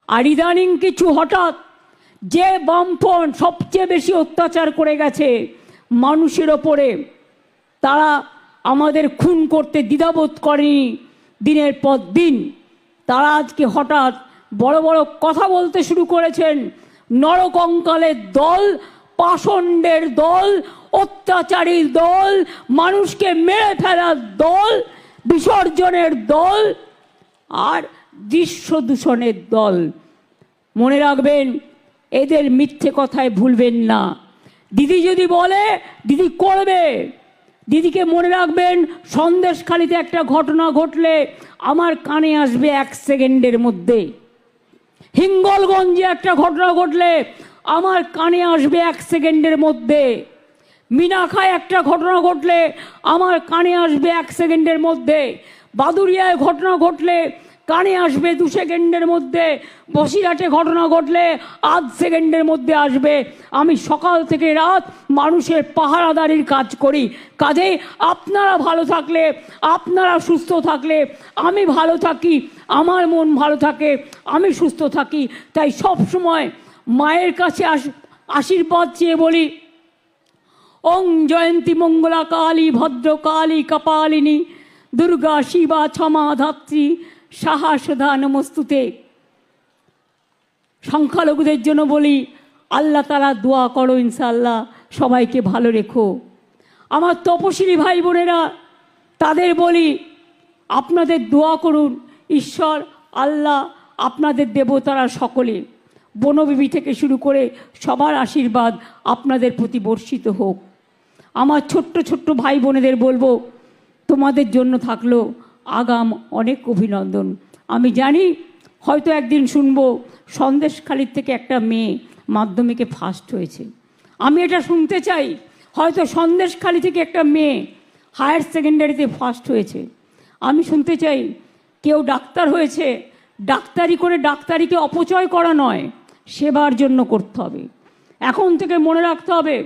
আর ইদানিং কিছু হঠাৎ যে বামপন সবচেয়ে বেশি অত্যাচার করে গেছে মানুষের ওপরে, তারা আমাদের খুন করতে দ্বিধাবোধ করেনি দিনের পর দিন। তারা আজকে হঠাৎ বড় বড় কথা বলতে শুরু করেছেন। নরকঙ্কালের দল, পাষণ্ডের দল, অত্যাচারীর দল, মানুষকে মেরে ফেলার দল, বিসর্জনের দল আর দৃশ্য দূষণের দল। মনে রাখবেন, এদের মিথ্যে কথায় ভুলবেন না। দিদি যদি বলে দিদি করবে। দিদিকে মনে রাখবেন, সন্দেশখালিতে একটা ঘটনা ঘটলে আমার কানে আসবে 1 সেকেন্ডের মধ্যে। হিঙ্গলগঞ্জে একটা ঘটনা ঘটলে আমার কানে আসবে 1 সেকেন্ডের মধ্যে। মিনাখায় একটা ঘটনা ঘটলে আমার কানে আসবে 1 সেকেন্ডের মধ্যে। বাদুরিয়ায় ঘটনা ঘটলে কানে আসবে 2 সেকেন্ডের মধ্যে। বসিরহাটে ঘটনা ঘটলে 8 সেকেন্ডের মধ্যে আসবে। আমি সকাল থেকে রাত মানুষের পাহারাদারির কাজ করি। কাজেই আপনারা ভালো থাকলে, আপনারা সুস্থ থাকলে আমি ভালো থাকি, আমার মন ভালো থাকে, আমি সুস্থ থাকি। তাই সব সময় মায়ের কাছে আশীর্বাদ চেয়ে বলি, ওং জয়ন্তী মঙ্গলা কালী ভদ্রকালী কপালিনী দুর্গা শিবা ক্ষমা ধাত্রী সাহা সুধা নমস্তুতে। সংখ্যালঘুদের জন্য বলি, আল্লাহ তাআলা দোয়া করো, ইনশাআল্লাহ সবাইকে ভালো রেখো। আমার তপশিলি ভাই বোনেরা, তাদের বলি, আপনাদের দোয়া করুন, ঈশ্বর আল্লাহ আপনাদের দেবতারা সকলে, বনবিবি থেকে শুরু করে সবার আশীর্বাদ আপনাদের প্রতি বর্ষিত হোক। আমার ছোট্ট ছোট্ট ভাই বোনেদের বলবো, তোমাদের জন্য থাকলো আগাম অনেক অভিনন্দন। আমি জানি হয়তো একদিন শুনবো সন্দেশখালির থেকে একটা মেয়ে মাধ্যমিকে ফার্স্ট হয়েছে। আমি এটা শুনতে চাই, হয়তো সন্দেশখালি থেকে একটা মেয়ে হায়ার সেকেন্ডারিতে ফার্স্ট হয়েছে। আমি শুনতে চাই কেউ ডাক্তার হয়েছে, ডাক্তারি করে ডাক্তারিকে অপচয় করা নয়, সেবার জন্য করতে হবে। এখন থেকে মনে রাখতে হবে,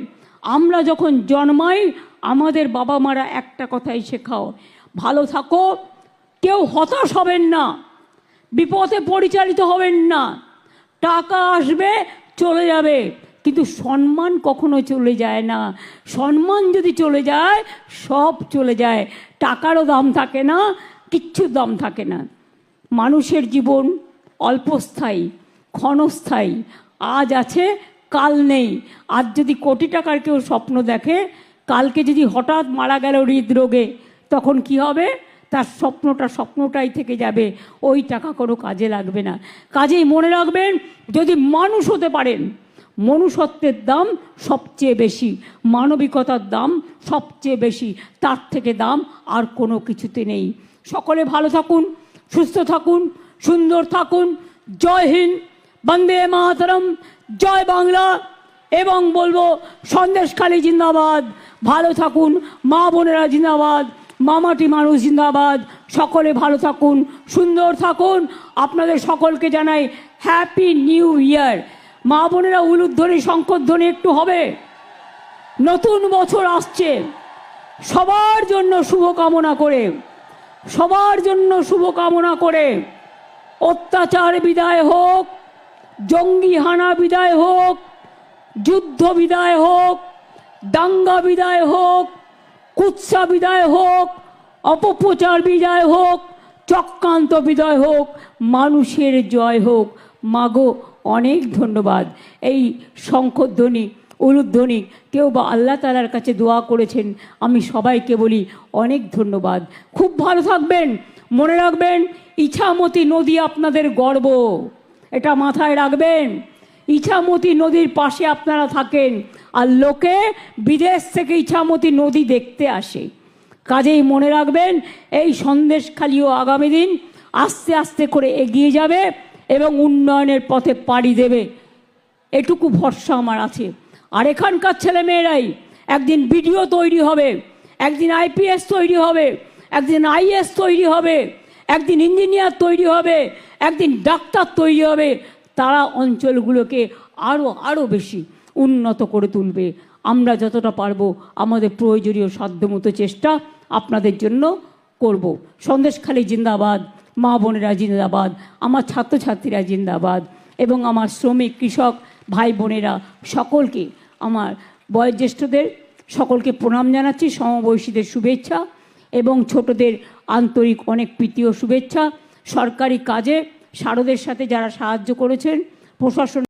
আমরা যখন জন্মাই আমাদের বাবা মারা একটা কথাই শেখাও, ভালো থাকো, কেউ হতাশ হবেন না, বিপদে পরিচালিত হবেন না। টাকা আসবে চলে যাবে, কিন্তু সম্মান কখনো চলে যায় না। সম্মান যদি চলে যায় সব চলে যায়। টাকারও দাম থাকে না, কিচ্ছুর দাম থাকে না। মানুষের জীবন অল্পস্থায়ী, ক্ষণস্থায়ী। আজ আছে কাল নেই। আজ যদি কোটি টাকার কেউ স্বপ্ন দেখে, কালকে যদি হঠাৎ মারা গেল হৃদরোগে, তখন কি হবে? তার স্বপ্নটাই থেকে যাবে, ওই টাকা কোনো কাজে লাগবে না। কাজেই মনে রাখবেন, যদি মানুষ হতে পারেন, মনুষ্যত্বের দাম সবচেয়ে বেশি, মানবিকতার দাম সবচেয়ে বেশি, তার থেকে দাম আর কোনো কিছুতে নেই। সকলে ভালো থাকুন, সুস্থ থাকুন, সুন্দর থাকুন। জয় হিন্দ, বন্দে মাতরম, জয় বাংলা। এবং বলবো সন্দেশখালি জিন্দাবাদ। ভালো থাকুন, মা বোনেরা জিন্দাবাদ, মামাটি মানুষ জিন্দাবাদ। সকলে ভালো থাকুন, সুন্দর থাকুন। আপনাদের সকলকে জানাই হ্যাপি নিউ ইয়ার। মা বোনেরা উলুধ্বনি শঙ্করধ্বনি একটু হবে। নতুন বছর আসছে, সবার জন্য শুভকামনা করে, সবার জন্য শুভকামনা করে অত্যাচার বিদায় হোক, জঙ্গি হানা বিদায় হোক, যুদ্ধ বিদায় হোক, দাঙ্গা বিদায় হোক, কুৎসা বিদায় হোক, অপপ্রচার বিদায় হোক, চক্রান্ত বিদায় হোক, মানুষের জয় হোক। মাগো অনেক ধন্যবাদ। এই শঙ্খধ্বনি, উলুধ্বনি কেউ বা আল্লাহ তাআলার কাছে দোয়া করেছেন, আমি সবাইকে বলি অনেক ধন্যবাদ। খুব ভালো থাকবেন। মনে রাখবেন, ইছামতি নদী আপনাদের গর্ব, এটা মাথায় রাখবেন। ইছামতি নদীর পাশে আপনারা থাকেন, আর লোকে বিদেশ থেকে ইছামতি নদী দেখতে আসে। কাজেই মনে রাখবেন, এই সন্দেশখালিও আগামী দিন আস্তে আস্তে করে এগিয়ে যাবে এবং উন্নয়নের পথে পাড়ি দেবে, এটুকু ভরসা আমার আছে। আর এখানকার ছেলেমেয়েরাই একদিন বিডিও তৈরি হবে, একদিন আইপিএস তৈরি হবে, একদিন আইএস তৈরি হবে, একদিন ইঞ্জিনিয়ার তৈরি হবে, একদিন ডাক্তার তৈরি হবে। তারা অঞ্চলগুলোকে আরও বেশি উন্নত করে তুলবে। আমরা যতটা পারবো আমাদের প্রয়োজনীয় সাধ্যমতো চেষ্টা আপনাদের জন্য করব। সন্দেশখালি জিন্দাবাদ, মা বোনেরা জিন্দাবাদ, আমার ছাত্রছাত্রীরা জিন্দাবাদ এবং আমার শ্রমিক কৃষক ভাই বোনেরা সকলকে, আমার বয়োজ্যেষ্ঠদের সকলকে প্রণাম জানাচ্ছি, সমবয়সীদের শুভেচ্ছা এবং ছোটদের আন্তরিক অনেক প্রীতি ও শুভেচ্ছা। সরকারি কাজে শারদের সাথে যারা সাহায্য করেছেন, প্রশাসন